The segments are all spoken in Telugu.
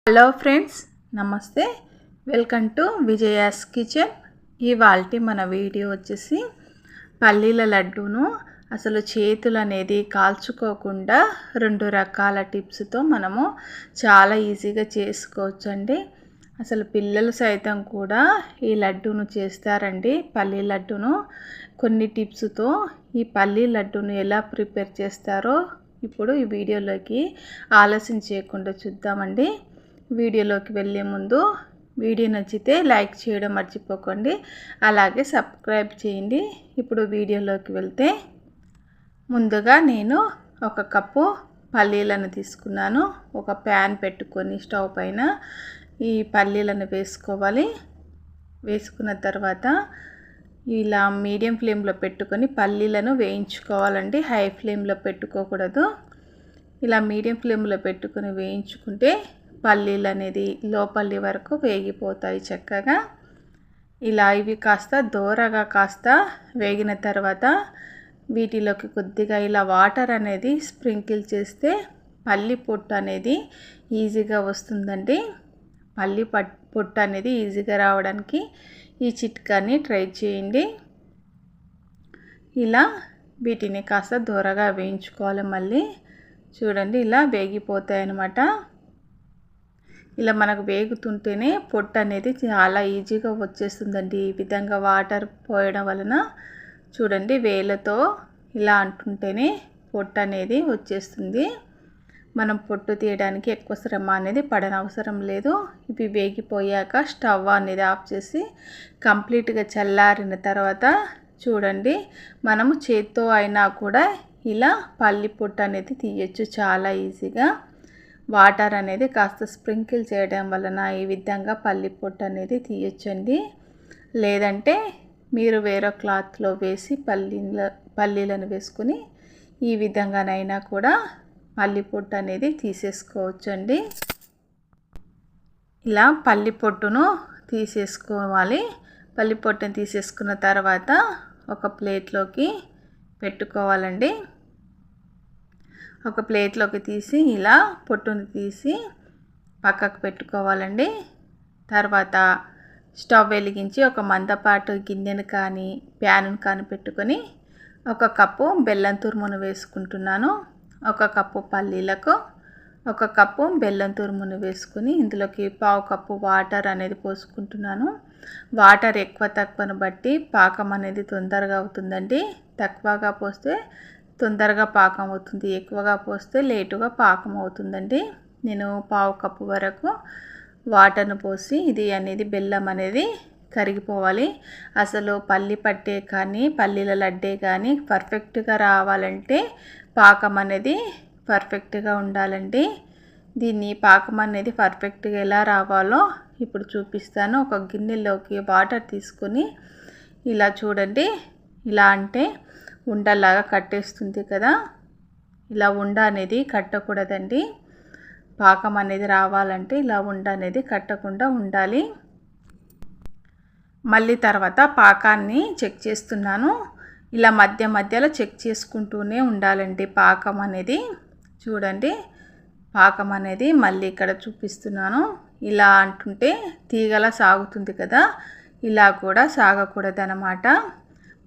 హలో ఫ్రెండ్స్, నమస్తే. Welcome to Vijaya's kitchen. ఇవాల్టి మన వీడియో వచ్చేసి పల్లీల లడ్డూను అసలు చేతులు అనేది కాల్చుకోకుండా 2 రకాల టిప్స్తో మనము చాలా ఈజీగా చేసుకోవచ్చండి. అసలు పిల్లలు సైతం కూడా ఈ లడ్డూను చేస్తారండి. పల్లీ లడ్డూను కొన్ని టిప్స్తో ఈ పల్లీ లడ్డూను ఎలా ప్రిపేర్ చేస్తారో ఇప్పుడు ఈ వీడియోలోకి ఆలస్యం చేయకుండా చూద్దామండి. వీడియోలోకి వెళ్ళే ముందు వీడియో నచ్చితే లైక్ చేయడం మర్చిపోకండి, అలాగే సబ్స్క్రైబ్ చేయండి. ఇప్పుడు వీడియోలోకి వెళ్తే ముందుగా నేను 1 కప్పు పల్లీలను తీసుకున్నాను. ఒక ప్యాన్ పెట్టుకొని స్టవ్ పైన ఈ పల్లీలను వేసుకోవాలి. వేసుకున్న తర్వాత ఇలా మీడియం ఫ్లేమ్లో పెట్టుకొని పల్లీలను వేయించుకోవాలండి. హై ఫ్లేమ్లో పెట్టుకోకూడదు. ఇలా మీడియం ఫ్లేమ్లో పెట్టుకొని వేయించుకుంటే పల్లీలు అనేది లోపలి వరకు వేగిపోతాయి చక్కగా. ఇలా ఇవి కాస్త దోరగా వేగిన తర్వాత వీటిలోకి కొద్దిగా ఇలా వాటర్ అనేది స్ప్రింకిల్ చేస్తే పల్లి పొట్టు అనేది ఈజీగా వస్తుందండి. పల్లి పొట్టు అనేది ఈజీగా రావడానికి ఈ చిట్కాని ట్రై చేయండి. ఇలా వీటిని కాస్త దోరగా వేయించుకోవాలి. మళ్ళీ చూడండి, ఇలా వేగిపోతాయి అన్నమాట. ఇలా మనకు వేగుతుంటేనే పొట్టు అనేది చాలా ఈజీగా వచ్చేస్తుందండి. ఈ విధంగా వాటర్ పోయడం వలన చూడండి, వేలతో ఇలా అంటుంటేనే పొట్టు అనేది వచ్చేస్తుంది. మనం పొట్టు తీయడానికి ఎక్కువ శ్రమ అనేది పడనవసరం లేదు. ఇవి వేగిపోయాక స్టవ్ అనేది ఆఫ్ చేసి కంప్లీట్గా చల్లారిన తర్వాత చూడండి, మనము చేత్తో అయినా కూడా ఇలా పల్లి పొట్టు అనేది తీయచ్చు చాలా ఈజీగా. వాటర్ అనేది కాస్త స్ప్రింకిల్ చేయడం వలన ఈ విధంగా పల్లి పొట్టు అనేది తీయచ్చండి. లేదంటే మీరు వేరే క్లాత్లో వేసి పల్లీలను వేసుకుని ఈ విధంగానైనా కూడా పల్లి పొట్టు అనేది తీసేసుకోవచ్చండి. ఇలా పల్లి పొట్టును తీసేసుకోవాలి. పల్లి పొట్టును తీసేసుకున్న తర్వాత ఒక ప్లేట్లోకి పెట్టుకోవాలండి. ఒక ప్లేట్లోకి తీసి ఇలా పొట్టును తీసి పక్కకు పెట్టుకోవాలండి. తర్వాత స్టవ్ వెలిగించి ఒక మందపాటు గిన్నెను కానీ ప్యాన్ను కానీ పెట్టుకొని 1 కప్పు బెల్లం తురుమును వేసుకుంటున్నాను. 1 కప్పు పల్లీలకు 1 కప్పు బెల్లం తురుమును వేసుకుని ఇందులోకి 1/2 కప్పు వాటర్ అనేది పోసుకుంటున్నాను. వాటర్ ఎక్కువ తక్కువను బట్టి పాకం అనేది తొందరగా అవుతుందండి. తక్కువగా పోస్తే తొందరగా పాకం అవుతుంది, ఎక్కువగా పోస్తే లేటుగా పాకం అవుతుందండి. నేను 1/2 కప్పు వరకు వాటర్ను పోసి ఇది అనేది బెల్లం అనేది కరిగిపోవాలి. అసలు పల్లి పట్టే కానీ పల్లీల లడ్డే కానీ పర్ఫెక్ట్గా రావాలంటే పాకం అనేది పర్ఫెక్ట్గా ఉండాలండి. దీన్ని పాకం అనేది పర్ఫెక్ట్గా ఎలా రావాలో ఇప్పుడు చూపిస్తాను. ఒక గిన్నెలోకి వాటర్ తీసుకొని ఇలా చూడండి, ఇలా అంటే ఉండలాగా కట్టేస్తుంది కదా. ఇలా ఉండ అనేది కట్టకూడదండి. పాకం అనేది రావాలంటే ఇలా ఉండ అనేది కట్టకుండా ఉండాలి. మళ్ళీ తర్వాత పాకాన్ని చెక్ చేస్తున్నాను. ఇలా మధ్యలో చెక్ చేసుకుంటూనే ఉండాలండి పాకం అనేది. చూడండి, పాకం అనేది మళ్ళీ ఇక్కడ చూపిస్తున్నాను. ఇలా అంటుంటే తీగలా సాగుతుంది కదా, ఇలా కూడా సాగకూడదన్నమాట.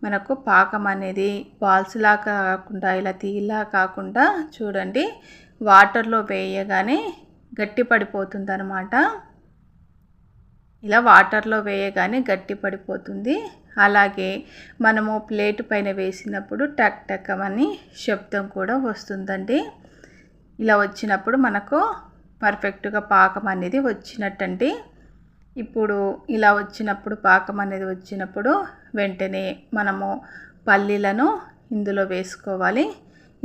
మనకు పాకం అనేది బాల్స్లా కాకుండా ఇలా తీలా కాకుండా చూడండి, వాటర్లో వేయగానే గట్టి పడిపోతుంది అన్నమాట. ఇలా వాటర్లో వేయగానే గట్టి పడిపోతుంది. అలాగే మనము ప్లేట్ పైన వేసినప్పుడు టక్ టక్ అని శబ్దం కూడా వస్తుందండి. ఇలా వచ్చినప్పుడు మనకు పర్ఫెక్ట్గా పాకం అనేది వచ్చినట్టండి. ఇప్పుడు ఇలా వచ్చినప్పుడు పాకం అనేది వచ్చినప్పుడు వెంటనే మనము పల్లీలను ఇందులో వేసుకోవాలి.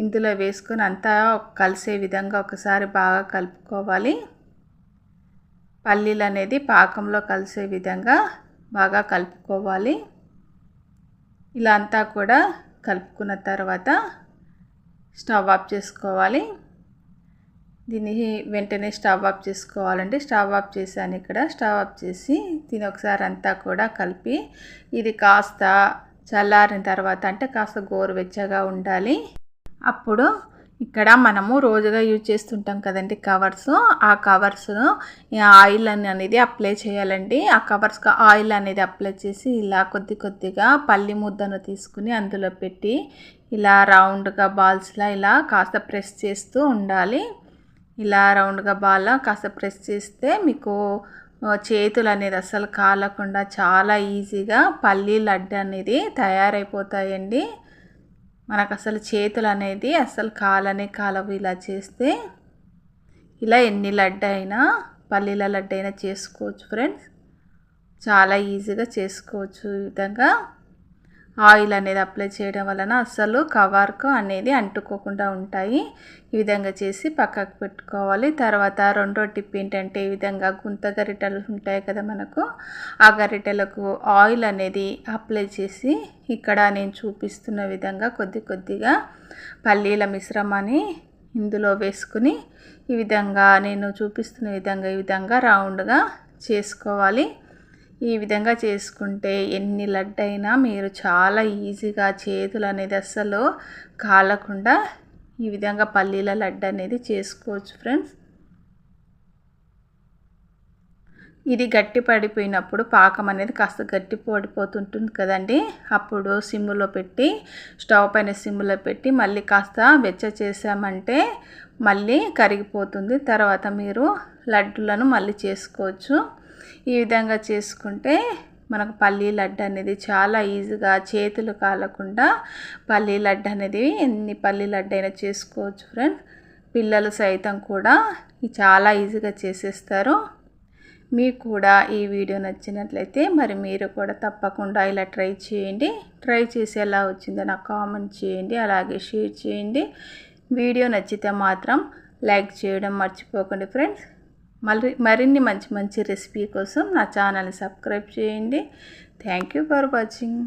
ఇందులో వేసుకొని అంతా కలిసే విధంగా ఒకసారి బాగా కలుపుకోవాలి. పల్లీలు అనేది పాకంలో కలిసే విధంగా బాగా కలుపుకోవాలి. ఇలా అంతా కూడా కలుపుకున్న తర్వాత స్టవ్ ఆఫ్ చేసుకోవాలి. దీన్ని వెంటనే స్టవ్ ఆఫ్ చేసుకోవాలండి. స్టవ్ ఆఫ్ చేశాను. ఇక్కడ స్టవ్ ఆఫ్ చేసి దీని ఒకసారి అంతా కూడా కలిపి ఇది కాస్త చల్లారిన తర్వాత అంటే కాస్త గోరువెచ్చగా ఉండాలి. అప్పుడు ఇక్కడ మనము రోజుగా యూజ్ చేస్తుంటాం కదండి కవర్స్, ఆ కవర్స్ ఆయిల్ అనేది అప్లై చేయాలండి. ఆ కవర్స్కి ఆయిల్ అనేది అప్లై చేసి ఇలా కొద్ది కొద్దిగా పల్లి ముద్దను తీసుకుని అందులో పెట్టి ఇలా రౌండ్గా బాల్స్లా ఇలా కాస్త ప్రెస్ చేస్తూ ఉండాలి. ఇలా రౌండ్గా బాల్ కాస్త ప్రెస్ చేస్తే మీకు చేతులు అనేది అస్సలు కాలకుండా చాలా ఈజీగా పల్లీ లడ్డు అనేది తయారైపోతాయండి. మనకు అసలు చేతులు అనేది అస్సలు కాలవు. ఇలా చేస్తే ఇలా ఎన్ని లడ్డు అయినా పల్లీల లడ్డు అయినా చేసుకోవచ్చు ఫ్రెండ్స్. చాలా ఈజీగా చేసుకోవచ్చు. ఈ విధంగా ఆయిల్ అనేది అప్లై చేయడం వలన అస్సలు కవర్కు అనేది అంటుకోకుండా ఉంటాయి. ఈ విధంగా చేసి పక్కకు పెట్టుకోవాలి. తర్వాత రెండో టిప్ ఏంటంటే ఈ విధంగా గుంత గరిటెలు ఉంటాయి కదా మనకు, ఆ గరిటెలకు ఆయిల్ అనేది అప్లై చేసి ఇక్కడ నేను చూపిస్తున్న విధంగా కొద్ది కొద్దిగా పల్లీల మిశ్రమాన్ని ఇందులో వేసుకుని ఈ విధంగా నేను చూపిస్తున్న విధంగా ఈ విధంగా రౌండ్గా చేసుకోవాలి. ఈ విధంగా చేసుకుంటే ఎన్ని లడ్డు అయినా మీరు చాలా ఈజీగా చేతులు అనేది అస్సలు కాలకుండా ఈ విధంగా పల్లీల లడ్డు అనేది చేసుకోవచ్చు ఫ్రెండ్స్. ఇది గట్టి పడిపోయినప్పుడు పాకం అనేది కాస్త గట్టి పడిపోతుంటుంది కదండి. అప్పుడు సిమ్లో పెట్టి స్టవ్ పైన సిమ్లో పెట్టి మళ్ళీ కాస్త వెచ్చ చేసామంటే మళ్ళీ కరిగిపోతుంది. తర్వాత మీరు లడ్డులను మళ్ళీ చేసుకోవచ్చు. ఈ విధంగా చేసుకుంటే మనకు పల్లీ లడ్డు అనేది చాలా ఈజీగా చేతులు కాలకుండా పల్లీ లడ్డు అనేది ఎన్ని పల్లీ లడ్డు అయినా చేసుకోవచ్చు ఫ్రెండ్స్. పిల్లలు సైతం కూడా చాలా ఈజీగా చేసేస్తారు. మీకు కూడా ఈ వీడియో నచ్చినట్లయితే మరి మీరు కూడా తప్పకుండా ఇలా ట్రై చేయండి. ట్రై చేసి ఎలా వచ్చిందో నాకు కామెంట్ చేయండి, అలాగే షేర్ చేయండి. వీడియో నచ్చితే మాత్రం లైక్ చేయడం మర్చిపోకండి ఫ్రెండ్స్. మరిన్ని మంచి మంచి రెసిపీ కోసం నా ఛానల్ని సబ్స్క్రైబ్ చేయండి. Thank you for watching.